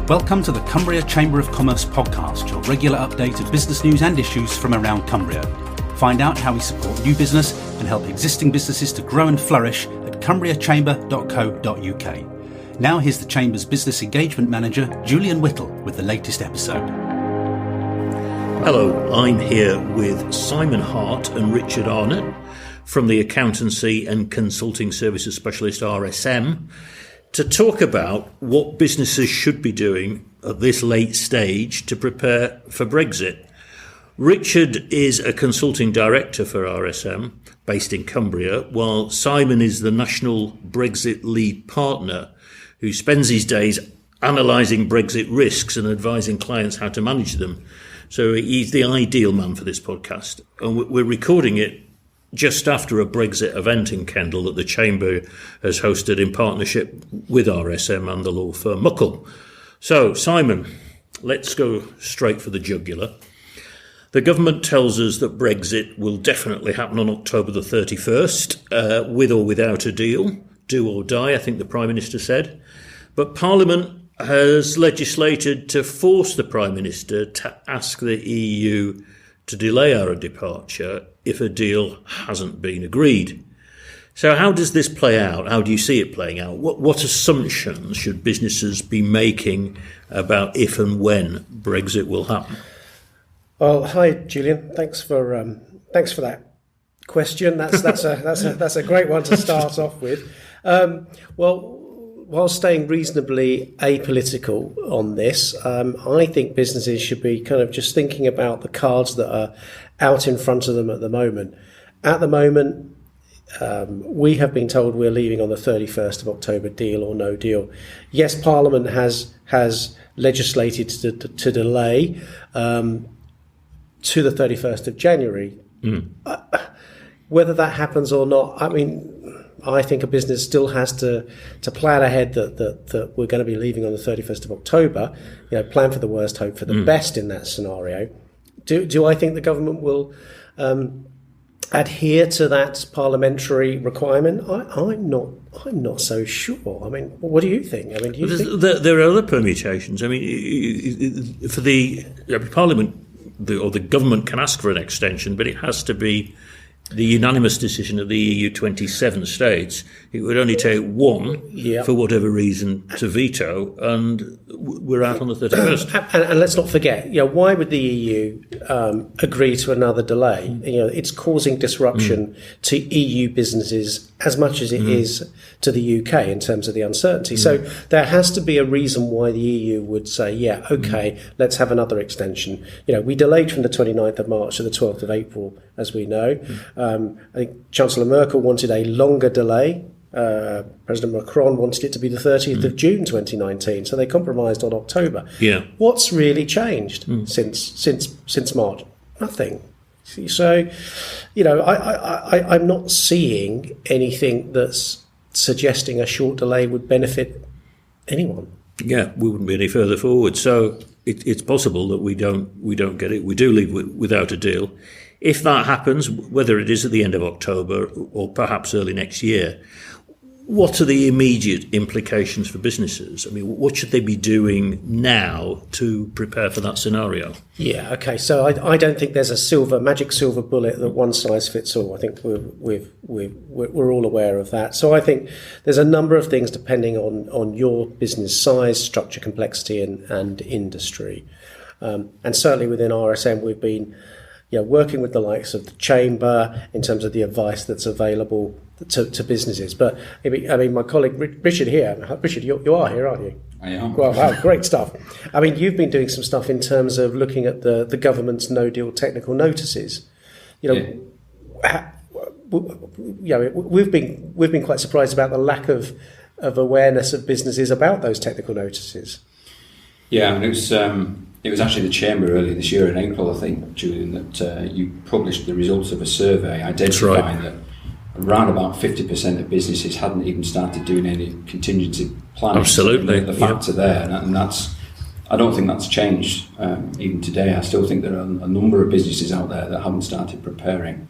Welcome to the Cumbria Chamber of Commerce podcast, your regular update of business news and issues from around Cumbria. Find out how we support new business and help existing businesses to grow and flourish at cumbriachamber.co.uk. Now here's the Chamber's Business Engagement Manager, Julian Whittle, with the latest episode. Hello, I'm here with Simon Hart and Richard Arnott from the accountancy and consulting services specialist RSM to talk about what businesses should be doing at this late stage to prepare for Brexit. Richard is a consulting director for RSM based in Cumbria, while Simon is the national Brexit lead partner who spends his days analysing Brexit risks and advising clients how to manage them. So he's the ideal man for this podcast. And we're recording it just after a Brexit event in Kendal that the Chamber has hosted in partnership with RSM and the law firm Muckle. So, Simon, let's go straight for the jugular. The government tells us that Brexit will definitely happen on October the 31st, with or without a deal, do or die, I think the Prime Minister said. But Parliament has legislated to force the Prime Minister to ask the EU to delay our departure if a deal hasn't been agreed. So how does this play out? How do you see it playing out? What assumptions should businesses be making about if and when Brexit will happen? Well, hi Julian. Thanks for that question. That's a great one to start off with. While staying reasonably apolitical on this, I think businesses should be kind of just thinking about the cards that are out in front of them at the moment. At the moment, we have been told we're leaving on the 31st of October, deal or no deal. Yes, Parliament has legislated to delay to the 31st of January. Whether that happens or not, I think a business still has to plan ahead that we're going to be leaving on the 31st of October. Plan for the worst, hope for the best in that scenario. Do I think the government will adhere to that parliamentary requirement? I'm not so sure. What do you think? There are other permutations. For the Parliament, the government can ask for an extension, but it has to be the unanimous decision of the EU 27 states. It would only take one, for whatever reason, to veto, and we're out on the 31st. And let's not forget, why would the EU agree to another delay? It's causing disruption to EU businesses as much as it is to the UK in terms of the uncertainty. So there has to be a reason why the EU would say, let's have another extension. We delayed from the 29th of March to the 12th of April, as we know. I think Chancellor Merkel wanted a longer delay. President Macron wanted it to be the 30th of June 2019, so they compromised on October. What's really changed since March? Nothing. So, I'm not seeing anything that's suggesting a short delay would benefit anyone. Yeah, we wouldn't be any further forward. So it's possible that we don't get it. We do leave without a deal. If that happens, whether it is at the end of October or perhaps early next year, what are the immediate implications for businesses? What should they be doing now to prepare for that scenario? Yeah, okay. So I don't think there's a magic silver bullet that one size fits all. I think we're all aware of that. So I think there's a number of things depending on your business size, structure, complexity, and industry. And certainly within RSM, we've been working with the likes of the Chamber in terms of the advice that's available to businesses. But my colleague Richard here, Richard, you are here, aren't you? I am. Well, wow, great stuff. You've been doing some stuff in terms of looking at the government's no-deal technical notices. We've been quite surprised about the lack of awareness of businesses about those technical notices. Yeah, it was actually the Chamber earlier this year in April, I think, Julian, that you published the results of a survey identifying that around about 50% of businesses hadn't even started doing any contingency planning. Absolutely. The facts are there, and I don't think that's changed even today. I still think there are a number of businesses out there that haven't started preparing.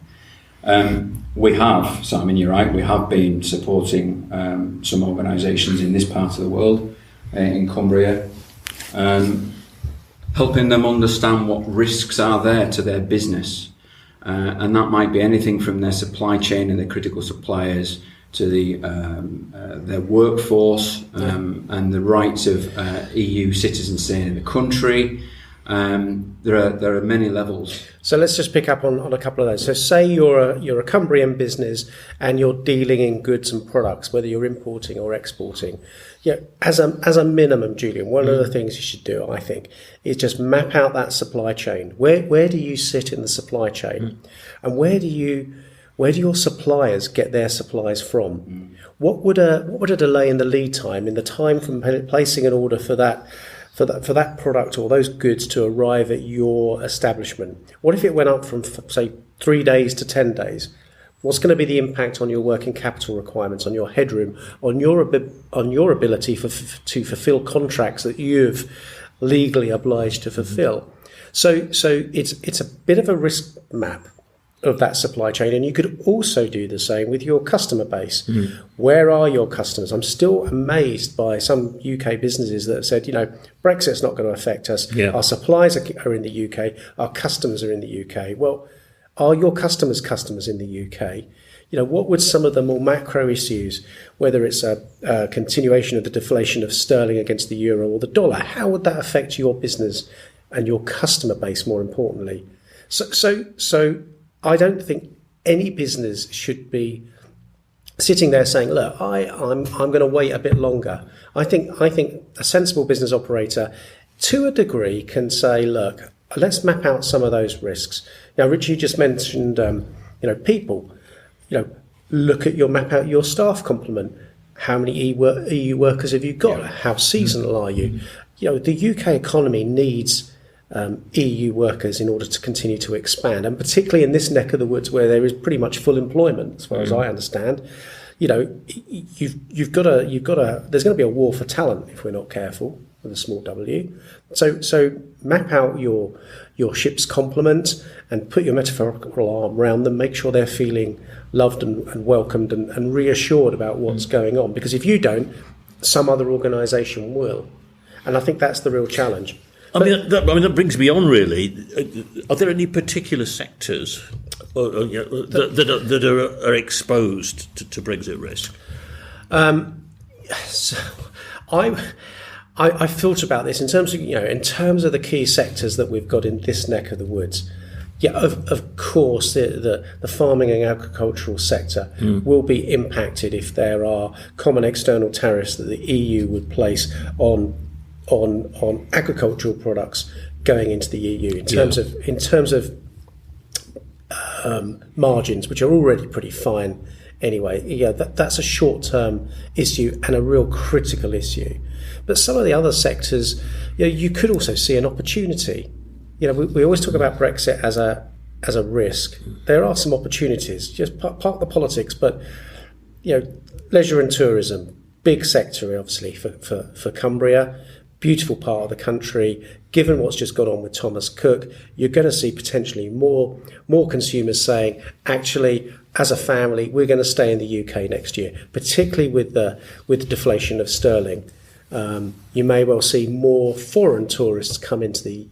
We have, Simon, you're right, we have been supporting some organisations in this part of the world, in Cumbria, helping them understand what risks are there to their business. And that might be anything from their supply chain and their critical suppliers to their workforce and the rights of EU citizens staying in the country. There are many levels. So let's just pick up on a couple of those. So say you're a Cumbrian business and you're dealing in goods and products, whether you're importing or exporting. Yeah, as a minimum, Julian, one of the things you should do, I think, is just map out that supply chain. Where do you sit in the supply chain, and where do your suppliers get their supplies from? What would a delay in the lead time, in the time from placing an order for that product or those goods to arrive at your establishment? What if it went up from, say, 3 days to 10 days? What's going to be the impact on your working capital requirements, on your headroom, on your ability to fulfil contracts that you've legally obliged to fulfil? So it's a bit of a risk map of that supply chain, and you could also do the same with your customer base. Where are your customers? I'm still amazed by some UK businesses that have said, Brexit's not going to affect us. Yeah. Our suppliers are in the UK. Our customers are in the UK. Well, are your customers in the UK? What would some of the more macro issues, whether it's a continuation of the deflation of sterling against the euro or the dollar, how would that affect your business and your customer base, more importantly? So I don't think any business should be sitting there saying, look, I'm going to wait a bit longer. I think a sensible business operator, to a degree, can say, look, let's map out some of those risks. Now, Richie, you just mentioned, people. Look at map out your staff complement. How many EU workers have you got? Yeah. How seasonal are you? The UK economy needs EU workers in order to continue to expand, and particularly in this neck of the woods where there is pretty much full employment, as far as I understand. You've got to. There's going to be a war for talent if we're not careful, with a small W. So map out your ship's complement and put your metaphorical arm around them. Make sure they're feeling loved and welcomed and reassured about what's going on. Because if you don't, some other organisation will, and I think that's the real challenge. That brings me on, really. Are there any particular sectors that are exposed to Brexit risk? So I thought about this in terms of the key sectors that we've got in this neck of the woods. Yeah, of course, the farming and agricultural sector will be impacted if there are common external tariffs that the EU would place on agricultural products going into the EU in terms of margins, which are already pretty fine anyway. Yeah, that's a short-term issue and a real critical issue. But some of the other sectors, you could also see an opportunity. We always talk about Brexit as a risk. There are some opportunities. Just park the politics, but leisure and tourism, big sector obviously for Cumbria. Beautiful part of the country. Given what's just gone on with Thomas Cook, you're going to see potentially more consumers saying, actually, as a family, we're going to stay in the UK next year. Particularly with the deflation of sterling, you may well see more foreign tourists come into the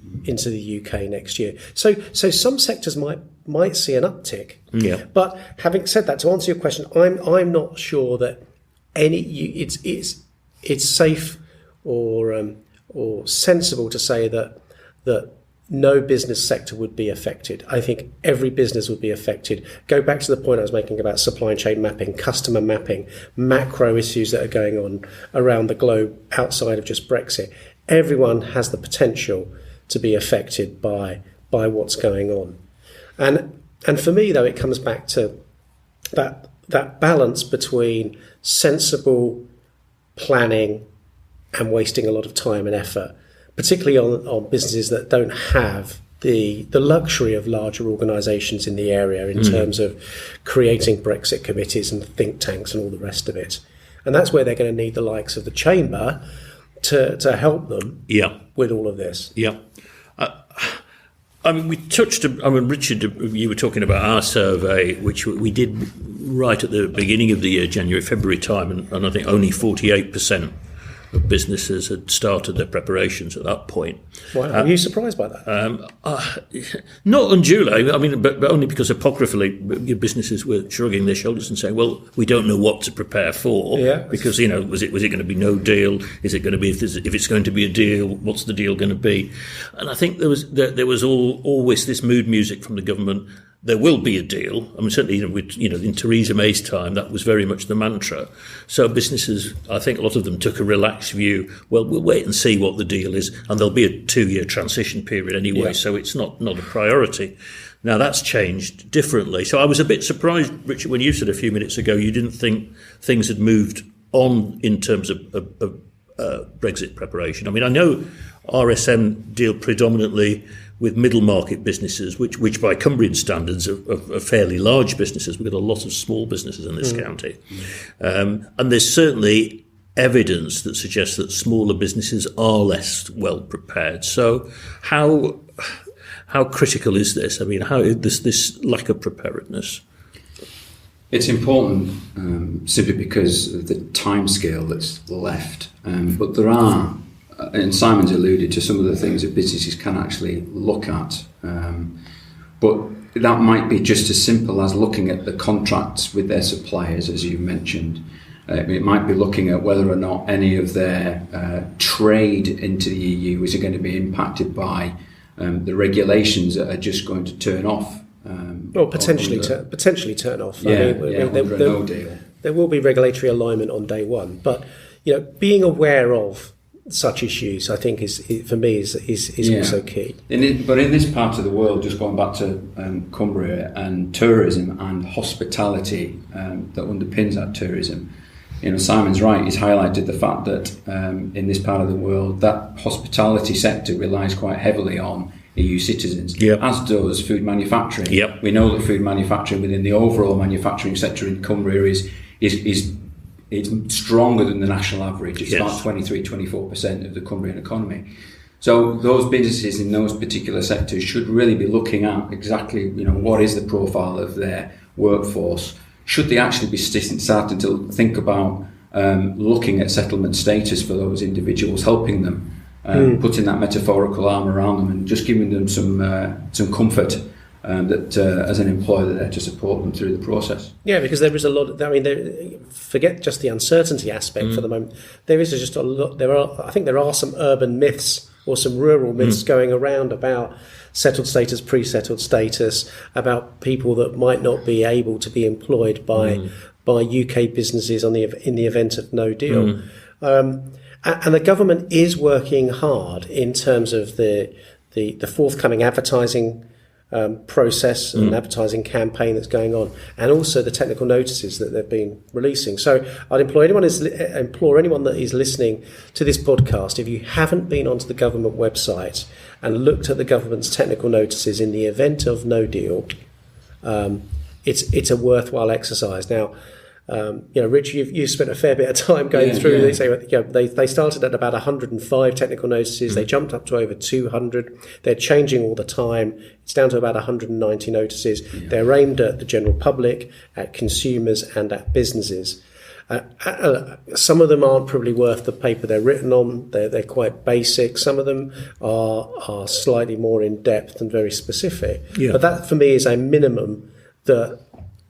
UK next year. So some sectors might see an uptick. Yeah. But having said that, to answer your question, I'm not sure that it's safe or sensible to say that no business sector would be affected. I think every business would be affected. Go back to the point I was making about supply chain mapping, customer mapping, macro issues that are going on around the globe outside of just Brexit. Everyone has the potential to be affected by what's going on. And for me, though, it comes back to that balance between sensible planning and wasting a lot of time and effort, particularly on businesses that don't have the luxury of larger organisations in the area in terms of creating Brexit committees and think tanks and all the rest of it. And that's where they're going to need the likes of the Chamber to help them with all of this. Yeah. We touched, Richard, you were talking about our survey, which we did right at the beginning of the year, January, February time, and I think only 48% of businesses had started their preparations at that point. Wow. Are you surprised by that? Not unduly. I mean, but only because apocryphally businesses were shrugging their shoulders and saying, "Well, we don't know what to prepare for." Yeah. Because was it going to be no deal? Is it going to be if it's going to be a deal? What's the deal going to be? And I think there was always this mood music from the government. There will be a deal. I mean, certainly, in Theresa May's time, that was very much the mantra. So businesses, I think a lot of them took a relaxed view. Well, we'll wait and see what the deal is, and there'll be a 2-year transition period anyway, so it's not a priority. Now, that's changed differently. So I was a bit surprised, Richard, when you said a few minutes ago you didn't think things had moved on in terms of Brexit preparation. I mean, I know RSM deal predominantly with middle market businesses, which by Cumbrian standards are fairly large businesses. We've got a lot of small businesses in this county. And there's certainly evidence that suggests that smaller businesses are less well prepared. So how critical is this? I mean, how this lack of preparedness? It's important simply because of the timescale that's left. But there are, and Simon's alluded to some of the things that businesses can actually look at. But that might be just as simple as looking at the contracts with their suppliers, as you mentioned. It might be looking at whether or not any of their trade into the EU is going to be impacted by the regulations that are just going to turn off. Well, potentially turn off. No deal. There will be regulatory alignment on day one, but being aware of such issues, I think, is also key. But in this part of the world, just going back to Cumbria and tourism and hospitality that underpins that tourism, Simon's right. He's highlighted the fact that in this part of the world, that hospitality sector relies quite heavily on EU citizens, as does food manufacturing. Yep. We know that food manufacturing within the overall manufacturing sector in Cumbria is it's stronger than the national average. It's about 23-24% of the Cumbrian economy. So those businesses in those particular sectors should really be looking at exactly, what is the profile of their workforce. Should they actually be starting to think about looking at settlement status for those individuals, helping them, putting that metaphorical arm around them and just giving them some comfort that as an employer they're there to support them through the process. Yeah, because there is a lot. Forget just the uncertainty aspect for the moment. There is just a lot. I think there are some urban myths or some rural myths going around about settled status, pre-settled status, about people that might not be able to be employed by UK businesses in the event of no deal. And the government is working hard in terms of the forthcoming advertising process and advertising campaign that's going on, and also the technical notices that they've been releasing. So I'd implore anyone that is listening to this podcast, if you haven't been onto the government website and looked at the government's technical notices in the event of no deal, it's a worthwhile exercise. Now, Rich, you've spent a fair bit of time going through this. They started at about 105 technical notices. They jumped up to over 200. They're changing all the time. It's down to about 190 notices. They're aimed at the general public, at consumers, and at businesses. Some of them aren't probably worth the paper they're written on. They're quite basic. Some of them are slightly more in depth and very specific. But that, for me, is a minimum that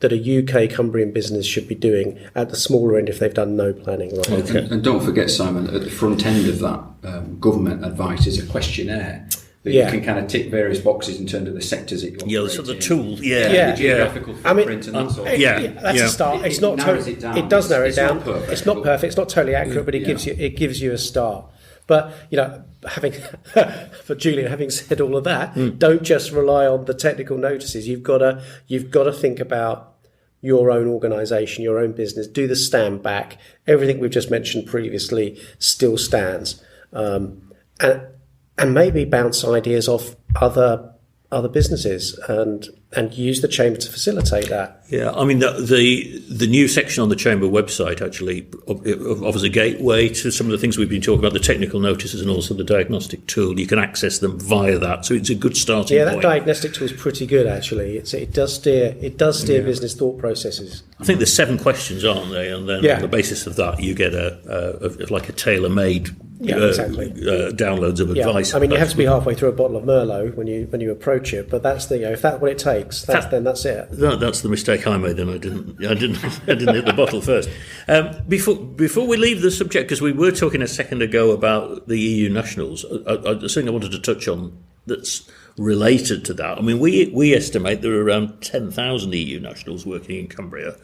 a UK Cumbrian business should be doing at the smaller end if they've done no planning. Right? Okay. And don't forget, Simon, at the front end of that government advice is a questionnaire that you can kind of tick various boxes in terms of the sectors that you operate so the tool, the geographical footprint and that sort of thing. That's a start. It's not it does narrow it down. It's not perfect. It's not totally accurate, but it gives you a start. But for Julian, having said all of that, don't just rely on the technical notices. You've got to think about your own organisation, your own business. Do the stand back. Everything we've just mentioned previously still stands, and maybe bounce ideas off other other businesses and use the chamber to facilitate that. Yeah, I mean, the new section on the Chamber website actually offers a gateway to some of the things we've been talking about, the technical notices and also the diagnostic tool. You can access them via that, so it's a good starting point. Yeah, that diagnostic tool is pretty good, actually. It does steer business thought processes. I think there's 7 questions, aren't they? And then on the basis of that, you get a tailor-made downloads of advice. I mean, you have to be halfway through a bottle of Merlot when you approach it, but that's if that's what it takes, then that's it. That's the mistake I made. Then I didn't hit the bottle first. Before we leave the subject, because we were talking a second ago about the EU nationals, something I wanted to touch on that's related to that. I mean, we estimate there are around 10,000 EU nationals working in Cumbria.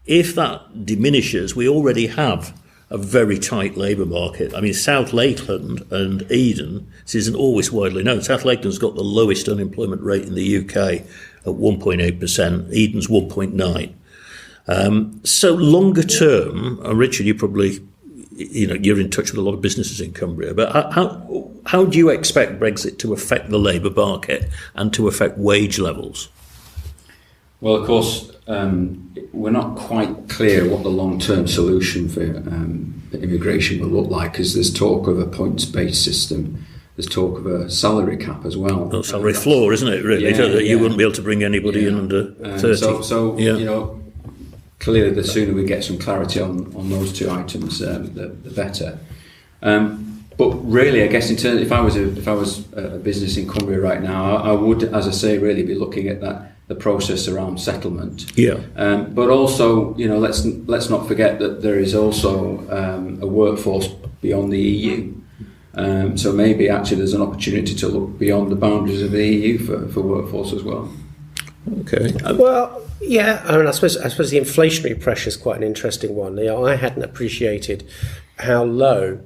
If that diminishes, we already have a very tight labour market. I mean, South Lakeland and Eden, this isn't always widely known, South Lakeland's got the lowest unemployment rate in the UK at 1.8%, Eden's 1.9%. So longer term, Richard, you probably, you're in touch with a lot of businesses in Cumbria, but how do you expect Brexit to affect the labour market and to affect wage levels? Well, of course, we're not quite clear what the long-term solution for immigration will look like, because there's talk of a points-based system. There's talk of a salary cap as well. Well, salary floor, isn't it, really? You wouldn't be able to bring anybody in under 30. Clearly the sooner we get some clarity on those two items, the better. But really, I guess in terms, if I was a business in Cumbria right now, I would, as I say, really be looking at the process around settlement. But also, let's not forget that there is also a workforce beyond the EU. So maybe actually there's an opportunity to look beyond the boundaries of the EU for workforce as well. Okay. Well, yeah. I mean, I suppose the inflationary pressure is quite an interesting one. I hadn't appreciated how low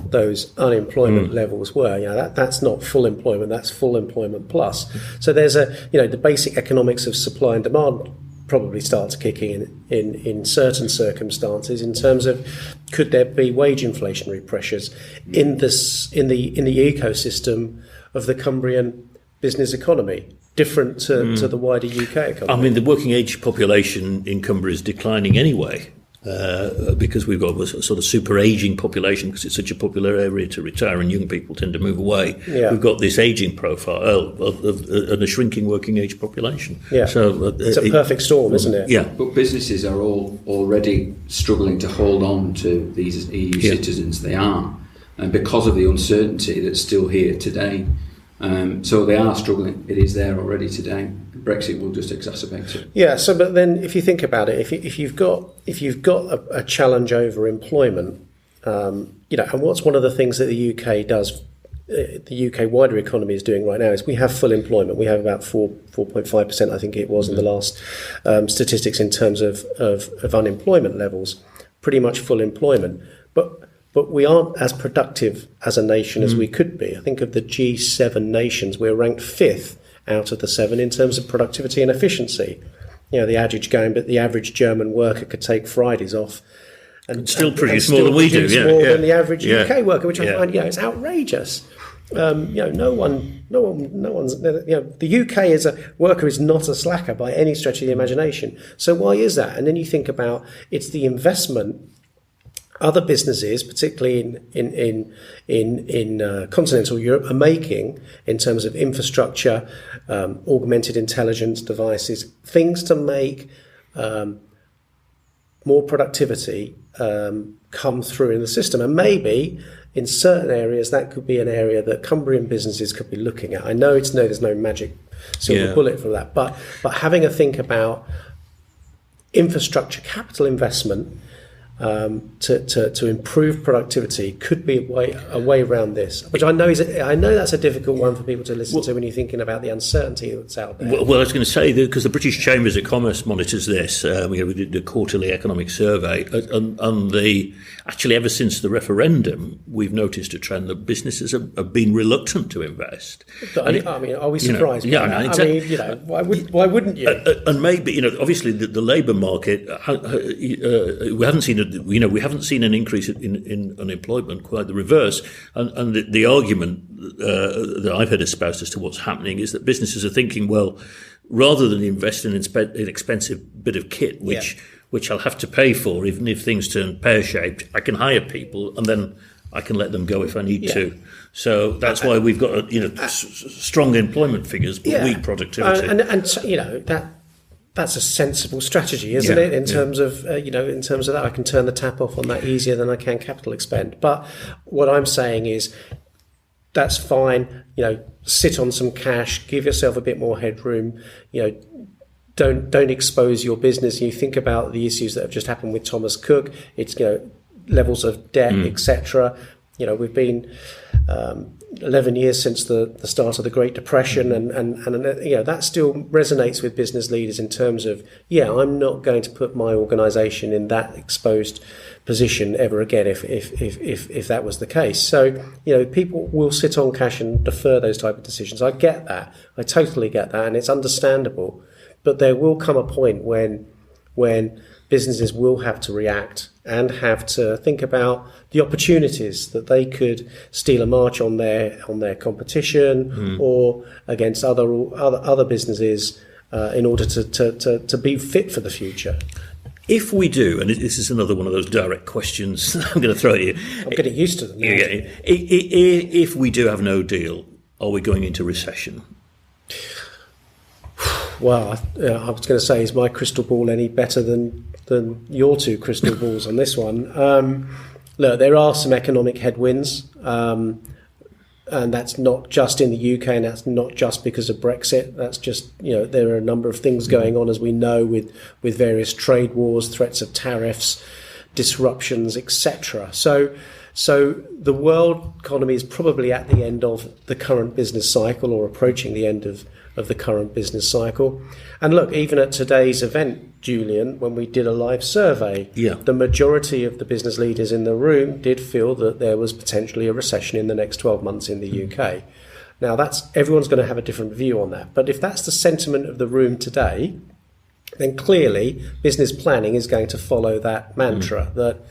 those unemployment levels were. That's not full employment, that's full employment plus. So there's the basic economics of supply and demand probably start to kick in certain circumstances in terms of could there be wage inflationary pressures in the ecosystem of the Cumbrian business economy, different to the wider UK economy. I mean, the working age population in Cumbria is declining anyway. Because we've got a sort of super aging population, because it's such a popular area to retire and young people tend to move away. We've got this aging profile and a shrinking working age population. So it's a perfect storm, isn't it? Yeah. But businesses are all already struggling to hold on to these EU citizens. They are, and because of the uncertainty that's still here today. So they are struggling. It is there already today. Brexit will just exacerbate it. Yeah. So, but then, if you think about it, if you've got a challenge over employment, and what's one of the things that the UK does, the UK wider economy is doing right now is we have full employment. We have about 4.5%, I think it was in the last statistics in terms of unemployment levels. Pretty much full employment, but we aren't as productive as a nation as we could be. I think of the G7 nations, we're ranked 5th out of the 7 in terms of productivity and efficiency. The adage going, but the average German worker could take Fridays off and still produce more than we do. More than the average UK worker, which I find, it's outrageous. No one's. The UK as a worker is not a slacker by any stretch of the imagination. So why is that? And then you think about it's the investment other businesses, particularly in continental Europe, are making in terms of infrastructure, augmented intelligence devices, things to make more productivity come through in the system. And maybe in certain areas that could be an area that Cumbrian businesses could be looking at. I know there's no magic silver bullet for that, but having a think about infrastructure, capital investment, to improve productivity could be a way around this, which I know that's a difficult one for people to listen to when you're thinking about the uncertainty that's out there. Well, I was going to say that because the British Chambers of Commerce monitors this, we did the quarterly economic survey, and actually ever since the referendum, we've noticed a trend that businesses have been reluctant to invest. Are we surprised? Exactly. Why wouldn't you? And maybe obviously the labour market, we haven't seen a we haven't seen an increase in unemployment, quite the reverse. And the argument that I've heard espoused as to what's happening is that businesses are thinking, well, rather than invest in an expensive bit of kit, which I'll have to pay for, even if things turn pear-shaped, I can hire people and then I can let them go if I need to. So that's why we've got strong employment figures, but weak productivity. That's a sensible strategy, isn't it? In terms of that, I can turn the tap off on that easier than I can capital expend. But what I'm saying is, that's fine. Sit on some cash, give yourself a bit more headroom. Don't expose your business. You think about the issues that have just happened with Thomas Cook. It's levels of debt, etc. We've been 11 years since the start of the Great Depression, and that still resonates with business leaders in terms of, I'm not going to put my organisation in that exposed position ever again if that was the case. So people will sit on cash and defer those type of decisions. I get that. I totally get that, and it's understandable. But there will come a point when businesses will have to react and have to think about the opportunities that they could steal a march on their competition or against other businesses in order to be fit for the future. If we do, and this is another one of those direct questions I'm going to throw at you. I'm getting used to them. If we do have no deal, are we going into recession? Well, I was going to say, is my crystal ball any better than your two crystal balls on this one? Look, there are some economic headwinds, and that's not just in the UK, and that's not just because of Brexit. That's just, there are a number of things going on, as we know, with various trade wars, threats of tariffs, disruptions, etc. So the world economy is probably at the end of the current business cycle, or approaching the end of the current business cycle. And look, even at today's event, Julian, when we did a live survey, the majority of the business leaders in the room did feel that there was potentially a recession in the next 12 months in the UK. Now, everyone's going to have a different view on that. But if that's the sentiment of the room today, then clearly business planning is going to follow that mantra that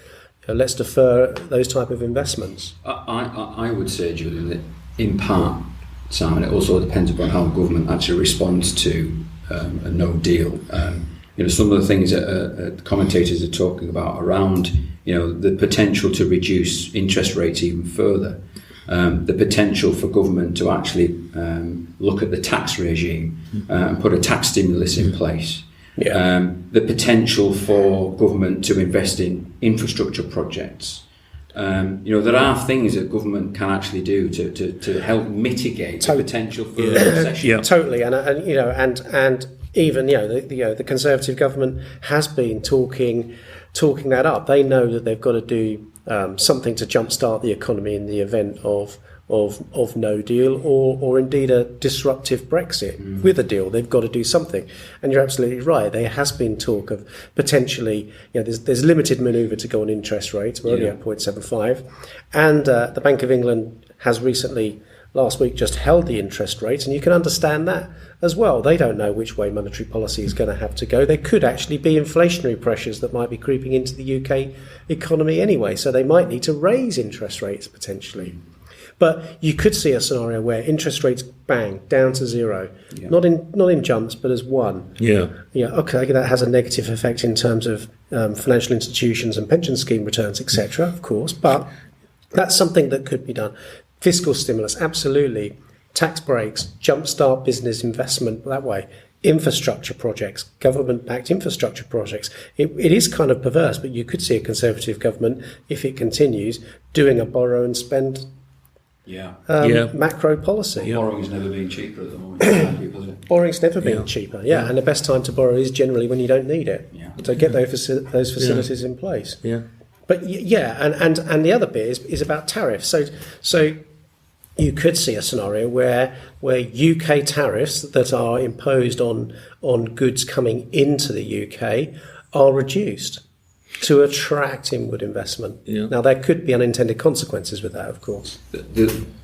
let's defer those type of investments. I would say, Julian, that in part, Simon, it also depends upon how the government actually responds to a no deal. Some of the things that commentators are talking about around, the potential to reduce interest rates even further, the potential for government to actually look at the tax regime and put a tax stimulus in place. The potential for government to invest in infrastructure projects. There are things that government can actually do to help mitigate the potential for recession. Totally, and even the Conservative government has been talking that up. They know that they've got to do something to jumpstart the economy in the event of no deal or indeed a disruptive Brexit. With a deal, they've got to do something. And you're absolutely right. There has been talk of potentially, there's limited manoeuvre to go on interest rates. We're only at 0.75. And the Bank of England has recently, last week, just held the interest rates. And you can understand that as well. They don't know which way monetary policy is going to have to go. There could actually be inflationary pressures that might be creeping into the UK economy anyway. So they might need to raise interest rates potentially. But you could see a scenario where interest rates bang down to zero, not in jumps, but as one. Okay, that has a negative effect in terms of financial institutions and pension scheme returns, etc. Of course, but that's something that could be done. Fiscal stimulus, absolutely. Tax breaks, jumpstart business investment that way. Infrastructure projects, government-backed infrastructure projects. It is kind of perverse, but you could see a Conservative government, if it continues, doing a borrow and spend macro policy. Borrowing's never been cheaper at the moment. Borrowing's never been cheaper, and the best time to borrow is generally when you don't need it. So get those facilities in place. But and the other bit is about tariffs. So you could see a scenario where UK tariffs that are imposed on goods coming into the UK are reduced to attract inward investment. Now, there could be unintended consequences with that, of course.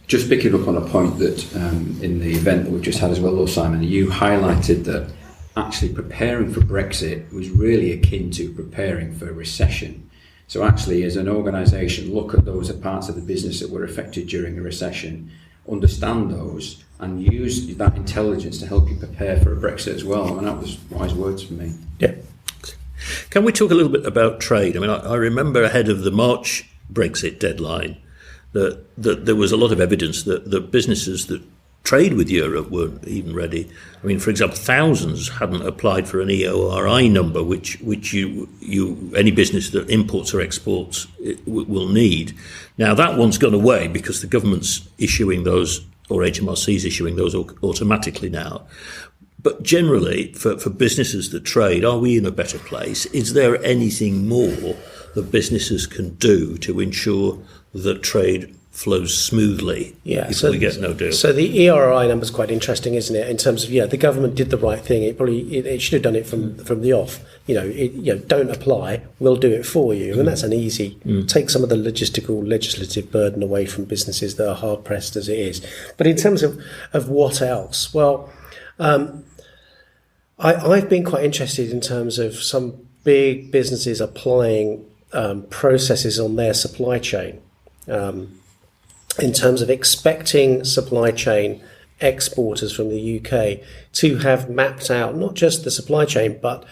Just picking up on a point that in the event that we've just had as well, though, Simon, you highlighted that actually preparing for Brexit was really akin to preparing for a recession. So actually, as an organisation, look at those parts of the business that were affected during a recession, understand those, and use that intelligence to help you prepare for a Brexit as well. I mean, that was wise words from me. Yeah. Can we talk a little bit about trade? I mean, I remember ahead of the March Brexit deadline that there was a lot of evidence that the businesses that trade with Europe weren't even ready. I mean, for example, thousands hadn't applied for an EORI number, which you any business that imports or exports will need. Now that one's gone away because the government's issuing those, or HMRC's issuing those automatically now. But generally, for businesses that trade, are we in a better place? Is there anything more that businesses can do to ensure that trade flows smoothly if we get no deal? So the ERI number is quite interesting, isn't it? In terms of, the government did the right thing. It should have done it from the off. Don't apply, we'll do it for you. And that's an easy, take some of the legislative burden away from businesses that are hard pressed as it is. But in terms of what else? Well, I've been quite interested in terms of some big businesses applying processes on their supply chain. In terms of expecting supply chain exporters from the UK to have mapped out not just the supply chain, but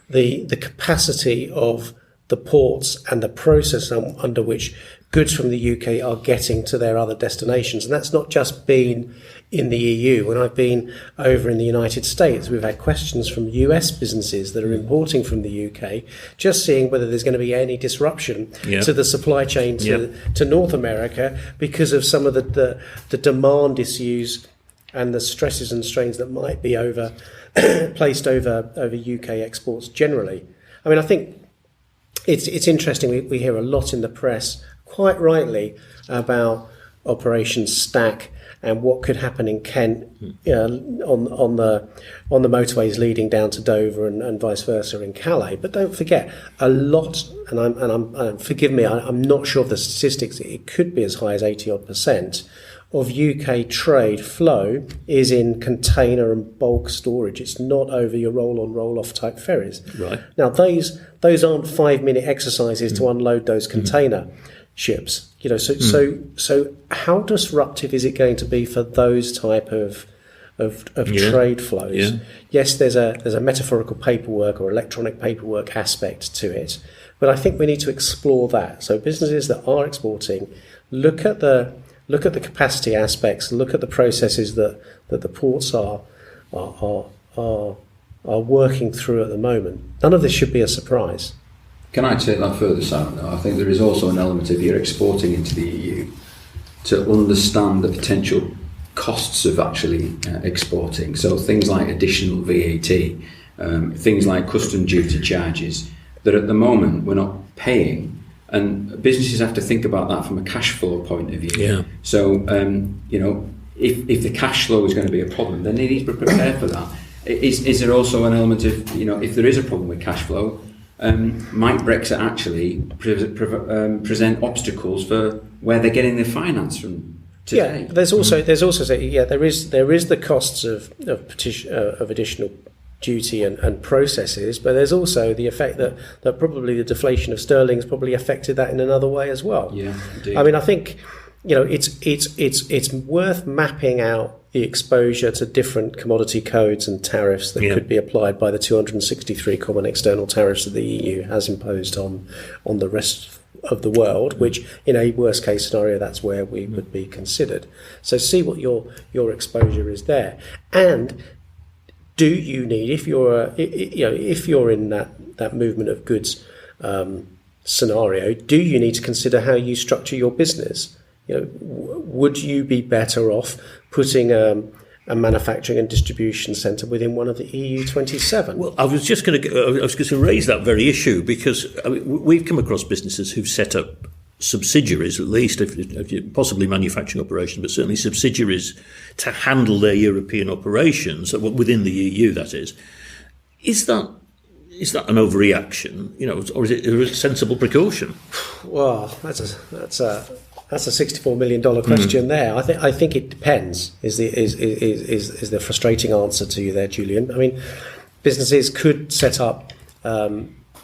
the capacity of the ports and the process under which goods from the UK are getting to their other destinations. And that's not just been in the EU. When I've been over in the United States, we've had questions from US businesses that are importing from the UK, just seeing whether there's going to be any disruption to the supply chain to North America because of some of the demand issues and the stresses and strains that might be placed over UK exports generally. I mean, I think it's interesting. We hear a lot in the press, quite rightly, about Operation Stack and what could happen in Kent on the motorways leading down to Dover and vice versa in Calais. But don't forget, a lot, and forgive me, I'm not sure of the statistics. It could be as high as 80% of UK trade flow is in container and bulk storage. It's not over your roll-on, roll-off type ferries. Right. Now, those aren't 5-minute exercises to unload those container ships. So how disruptive is it going to be for those type of trade flows? Yeah. Yes, there's a metaphorical paperwork or electronic paperwork aspect to it, but I think we need to explore that. So businesses that are exporting, look at the capacity aspects, look at the processes that the ports are working through at the moment. None of this should be a surprise. Can I take that further, Simon? Though? I think there is also an element of you're exporting into the EU to understand the potential costs of actually exporting. So things like additional VAT, things like custom duty charges that at the moment we're not paying. And businesses have to think about that from a cash flow point of view. Yeah. So, if the cash flow is going to be a problem, then they need to be prepared for that. Is there also an element of, if there is a problem with cash flow, might Brexit actually present obstacles for where they're getting their finance from today? Yeah, there is the costs of additional duty and processes, but there's also the effect that probably the deflation of sterling has probably affected that in another way as well. Yeah, indeed. I mean, I think it's worth mapping out the exposure to different commodity codes and tariffs that could be applied by the 263 common external tariffs that the EU has imposed on the rest of the world, which in a worst case scenario, that's where we would be considered. So see what your exposure is there. And do you need, if you're in that movement of goods scenario, do you need to consider how you structure your business? Would you be better off putting a manufacturing and distribution centre within one of the EU 27? Well, I was going to raise that very issue because we've come across businesses who've set up subsidiaries, at least, if possibly manufacturing operations, but certainly subsidiaries to handle their European operations within the EU. That is that an overreaction, or is it a sensible precaution? Well, that's a $64 million question there. I think it depends. Is the frustrating answer to you there, Julian? I mean, businesses could set up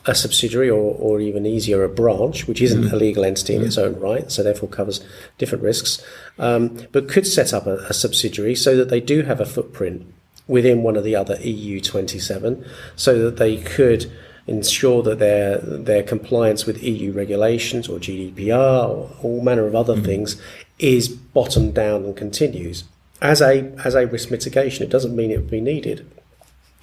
a subsidiary or even easier, a branch, which isn't a legal entity in its own right, so therefore covers different risks, but could set up a subsidiary so that they do have a footprint within one of the other EU 27, so that they could ensure that their compliance with EU regulations or GDPR or all manner of other things is bottomed down and continues as a risk mitigation. It doesn't mean it would be needed.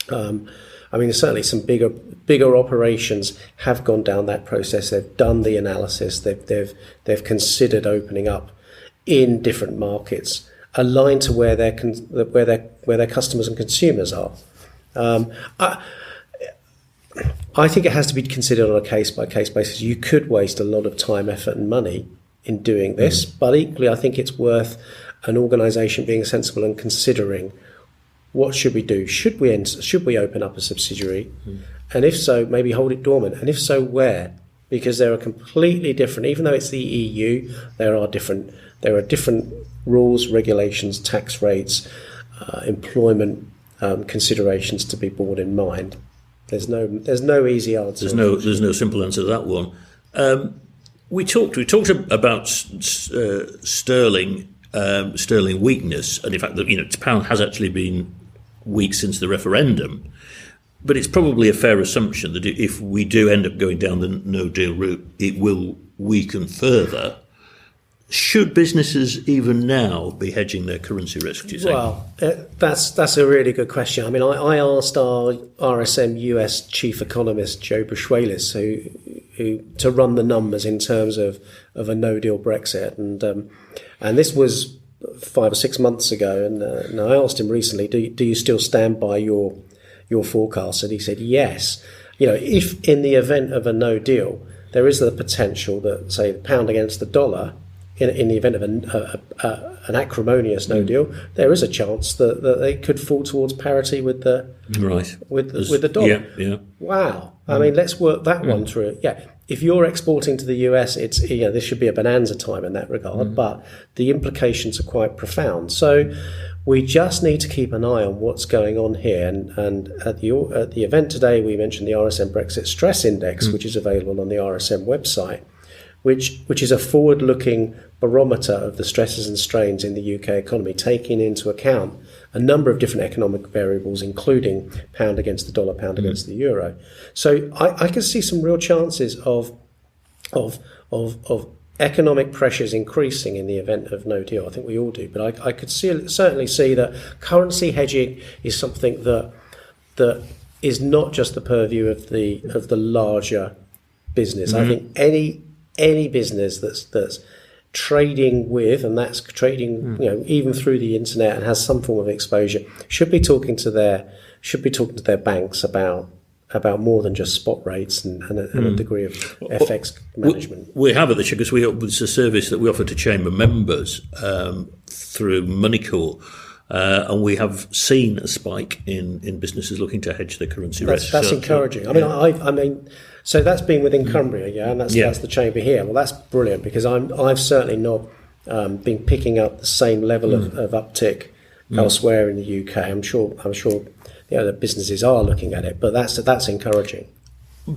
Certainly some bigger operations have gone down that process. They've done the analysis. They've considered opening up in different markets aligned to where their customers and consumers are. I think it has to be considered on a case-by-case basis. You could waste a lot of time, effort and money in doing this, but equally I think it's worth an organisation being sensible and considering, what should we do? Should we open up a subsidiary? And if so, maybe hold it dormant. And if so, where? Because there are completely different, even though it's the EU, there are different rules, regulations, tax rates, employment considerations to be borne in mind. There's no easy answer. There's no simple answer to that one. We talked about sterling weakness, and the fact that the pound has actually been weak since the referendum. But it's probably a fair assumption that if we do end up going down the no deal route, it will weaken further. Should businesses even now be hedging their currency risk, do you think? Well, that's a really good question. I asked our RSM US chief economist, Joe Bushwalis, who to run the numbers in terms of a no-deal Brexit. And this was 5 or 6 months ago. And I asked him recently, do you still stand by your forecast? And he said, yes. If in the event of a no-deal, there is the potential that, say, the pound against the dollar, in the event of an acrimonious no deal, there is a chance that they could fall towards parity with the with the dollar. Yeah. Wow. Let's work that one through. Yeah. If you're exporting to the US, it's this should be a bonanza time in that regard, but the implications are quite profound. So we just need to keep an eye on what's going on here. And at the event today, we mentioned the RSM Brexit Stress Index, which is available on the RSM website, which is a forward-looking barometer of the stresses and strains in the UK economy, taking into account a number of different economic variables, including pound against the dollar, pound against the euro. So I can see some real chances of economic pressures increasing in the event of no deal. I think we all do, but I could certainly see that currency hedging is something that is not just the purview of the larger business. I think any business that's trading with, and that's trading, even through the internet and has some form of exposure, should be talking to their banks about more than just spot rates and a degree of FX management. We have at the Sugar, it's a service that we offer to chamber members through Moneycore. And we have seen a spike in businesses looking to hedge their currency risk. That's encouraging. So that's been within Cumbria, and that's the chamber here. Well, that's brilliant, because I've certainly not been picking up the same level of uptick elsewhere in the UK. I'm sure the businesses are looking at it, but that's encouraging.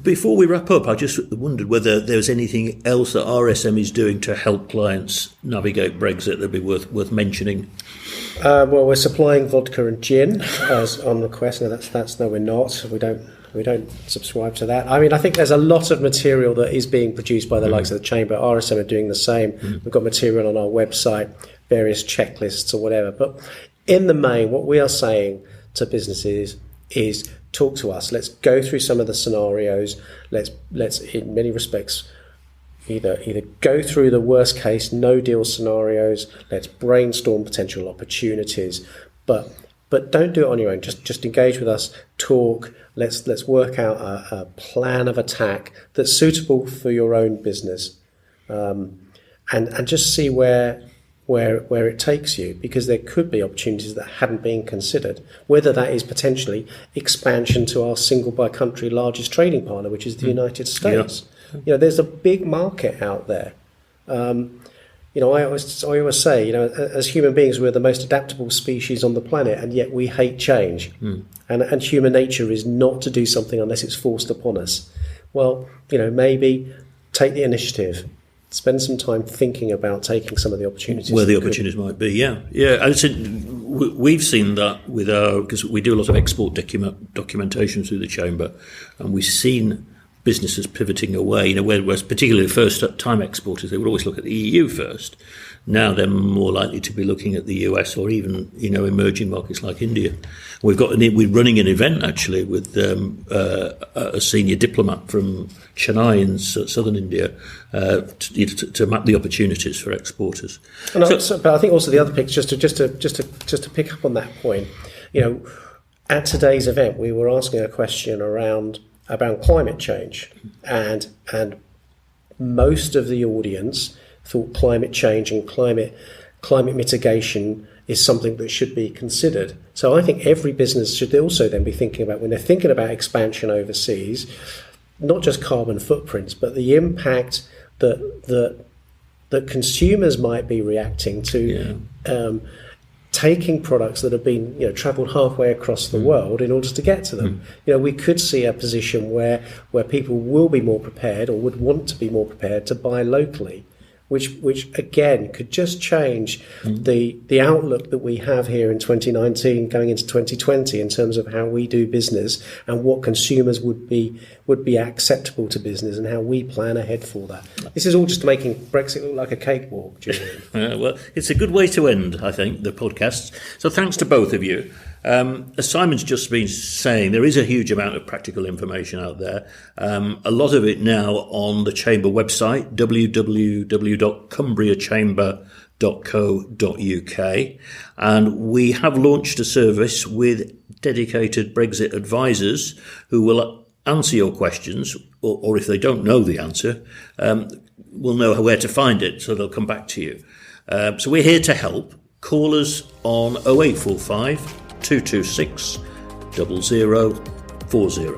Before we wrap up, I just wondered whether there's anything else that RSM is doing to help clients navigate Brexit that'd be worth mentioning. Well, we're supplying vodka and gin as on request. No, we're not. We don't subscribe to that. I think there's a lot of material that is being produced by the likes of the Chamber. RSM are doing the same. We've got material on our website, various checklists or whatever. But in the main, what we are saying to businesses is talk to us. Let's go through some of the scenarios. Let's in many respects either go through the worst case no deal scenarios. Let's brainstorm potential opportunities, but don't do it on your own. Just engage with us. Talk. Let's work out a plan of attack that's suitable for your own business, and just see where it takes you, because there could be opportunities that hadn't been considered, whether that is potentially expansion to our single by country largest trading partner, which is the United States. There's a big market out there. I always say, as human beings, we're the most adaptable species on the planet, and yet we hate change. And human nature is not to do something unless it's forced upon us. well, maybe take the initiative. Spend some time thinking about taking some of the opportunities. Where the opportunities might be, yeah. I said we've seen that with because we do a lot of export documentation through the Chamber, and we've seen businesses pivoting away, whereas particularly first-time exporters, they would always look at the EU first. Now they're more likely to be looking at the US or even, emerging markets like India. We're running an event actually with a senior diplomat from Chennai in southern India to map the opportunities for exportors. But I think also the other picture, just to pick up on that point, at today's event we were asking a question about climate change, and most of the audience thought climate change and climate mitigation is something that should be considered. So I think every business should also then be thinking about, when they're thinking about expansion overseas, not just carbon footprints, but the impact that consumers might be reacting to. Taking products that have been travelled halfway across the world in order to get to them. We could see a position where people will be more prepared, or would want to be more prepared, to buy locally, which again could just change the outlook that we have here in 2019 going into 2020 in terms of how we do business and what consumers would be acceptable to business and how we plan ahead for that. This is all just making Brexit look like a cakewalk, Julian. Well, it's a good way to end, I think, the podcast. So thanks to both of you. As Simon's just been saying, there is a huge amount of practical information out there. A lot of it now on the Chamber website, www.cumbriachamber.co.uk. And we have launched a service with dedicated Brexit advisors who will answer your questions, or if they don't know the answer, will know where to find it, so they'll come back to you. So we're here to help. Call us on 0845 226 0040.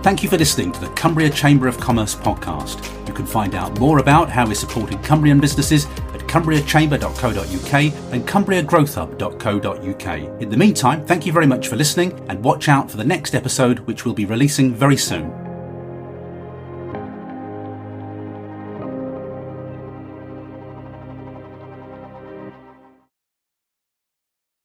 Thank you for listening to the Cumbria Chamber of Commerce podcast. You can find out more about how we're supporting Cumbrian businesses at cumbriachamber.co.uk and cumbriagrowthhub.co.uk. In the meantime, thank you very much for listening, and watch out for the next episode, which we'll be releasing very soon.